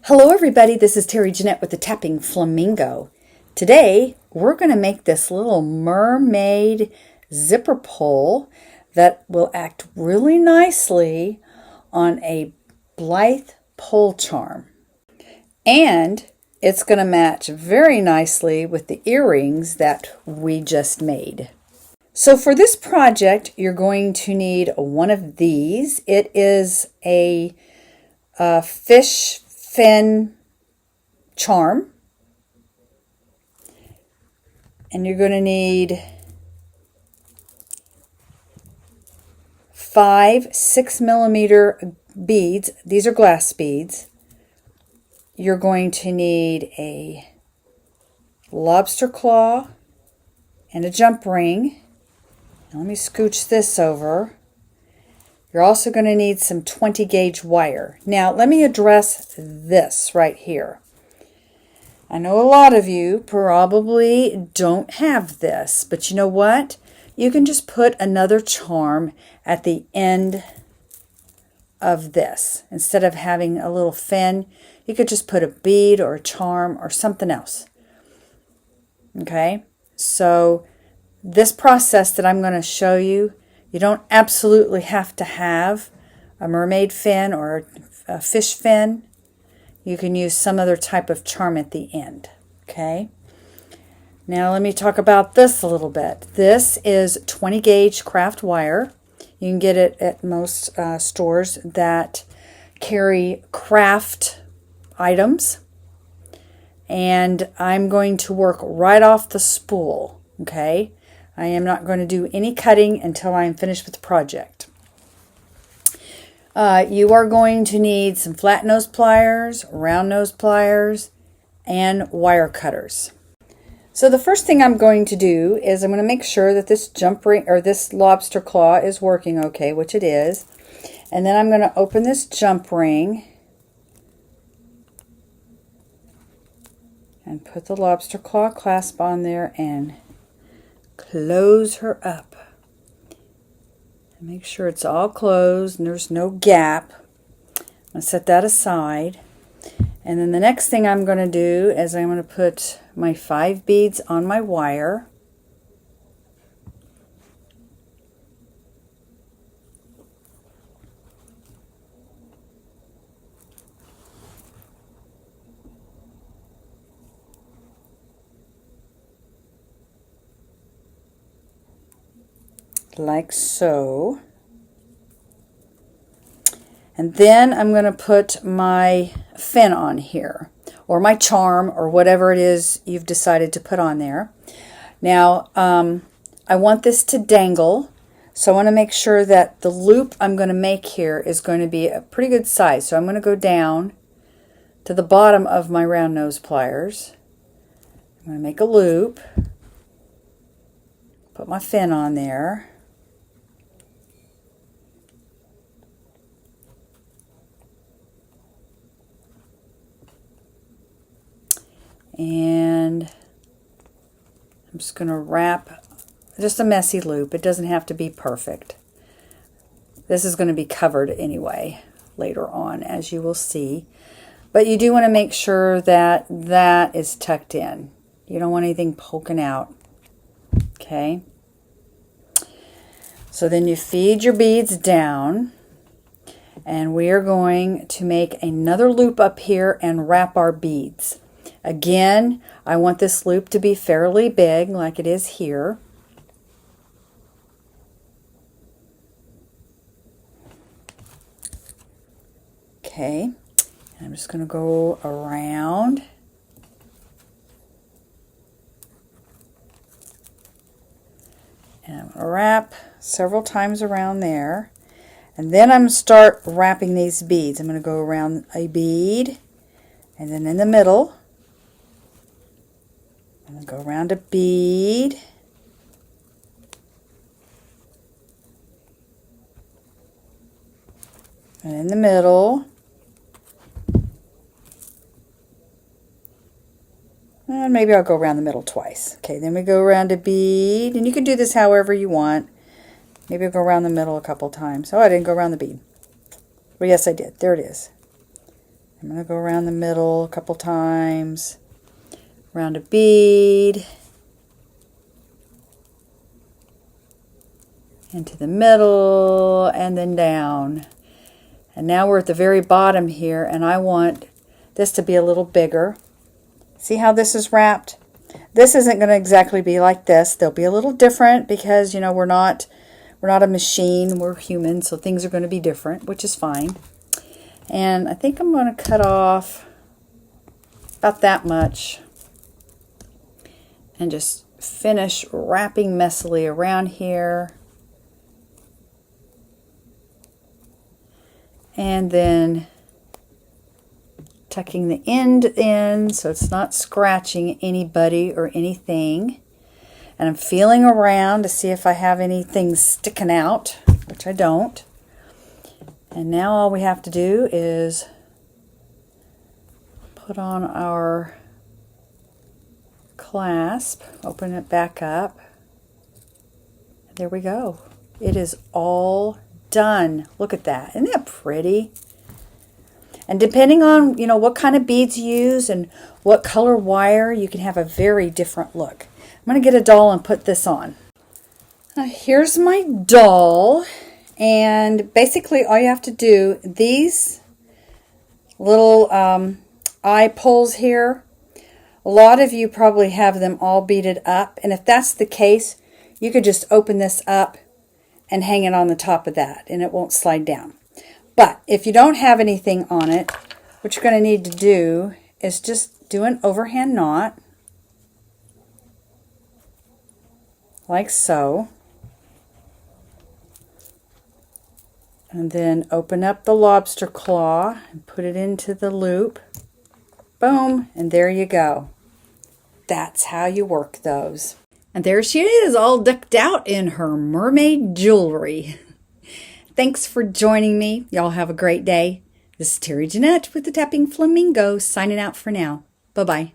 Hello everybody, this is Terry Jeanette with the Tapping Flamingo. Today we're going to make this little mermaid zipper pull that will act really nicely on a Blythe pole charm. And it's going to match very nicely with the earrings that we just made. So for this project you're going to need one of these. It is a fish fin charm, and you're going to need 5 6mm beads. These are glass beads. You're going to need a lobster claw and a jump ring. Now let me scooch this over. You're also going to need some 20 gauge wire. Now let me address this right here. I know a lot of you probably don't have this, but you know what? You can just put another charm at the end of this. Instead of having a little fin, you could just put a bead or a charm or something else. Okay, so this process that I'm going to show you, you don't absolutely have to have a mermaid fin or a fish fin. You can use some other type of charm at the end. Okay. Now let me talk about this a little bit. This is 20 gauge craft wire. You can get it at most stores that carry craft items. And I'm going to work right off the spool. Okay. I am not going to do any cutting until I am finished with the project. You are going to need some flat nose pliers, round nose pliers, and wire cutters. So the first thing I'm going to do is I'm going to make sure that this jump ring or this lobster claw is working okay, which it is. And then I'm going to open this jump ring and put the lobster claw clasp on there and close her up. Make sure it's all closed and there's no gap. I'm going to set that aside. And then the next thing I'm going to do is I'm going to put my 5 beads on my wire. Like so. And then I'm going to put my fin on here, or my charm, or whatever it is you've decided to put on there. Now I want this to dangle, so I want to make sure that the loop I'm going to make here is going to be a pretty good size. So I'm going to go down to the bottom of my round nose pliers. I'm going to make a loop, put my fin on there. And I'm just going to wrap just a messy loop. It doesn't have to be perfect. This is going to be covered anyway later on, as you will see. But you do want to make sure that that is tucked in. You don't want anything poking out. Okay. So then you feed your beads down. And we are going to make another loop up here and wrap our beads. Again, I want this loop to be fairly big, like it is here. Okay, and I'm just going to go around. And I'm going to wrap several times around there. And then I'm going to start wrapping these beads. I'm going to go around a bead, and then in the middle. I'm going to go around a bead, and in the middle, and maybe I'll go around the middle twice. Okay, then we go around a bead, and you can do this however you want. Maybe I'll go around the middle a couple times. Oh, I didn't go around the bead. Well, yes, I did. There it is. I'm going to go around the middle a couple times, around a bead, into the middle, and then down. And now we're at the very bottom here, and I want this to be a little bigger. See how this is wrapped? This isn't going to exactly be like this. They'll be a little different because, you know, we're not a machine, we're human, so things are going to be different, which is fine. And I think I'm going to cut off about that much and just finish wrapping messily around here. And then tucking the end in so it's not scratching anybody or anything. And I'm feeling around to see if I have anything sticking out, which I don't. And now all we have to do is put on our clasp, open it back up. There we go. It is all done. Look at that. Isn't that pretty? And depending on, you know, what kind of beads you use and what color wire, you can have a very different look. I'm going to get a doll and put this on. Here's my doll. And basically all you have to do, these little eye pulls here, a lot of you probably have them all beaded up. And if that's the case, you could just open this up and hang it on the top of that and it won't slide down. But if you don't have anything on it, what you're going to need to do is just do an overhand knot, like so. And then open up the lobster claw and put it into the loop. Boom, and there you go. That's how you work those. And there she is, all decked out in her mermaid jewelry. Thanks for joining me. Y'all have a great day. This is Terry Jeanette with the Tapping Flamingo signing out for now. Bye-bye.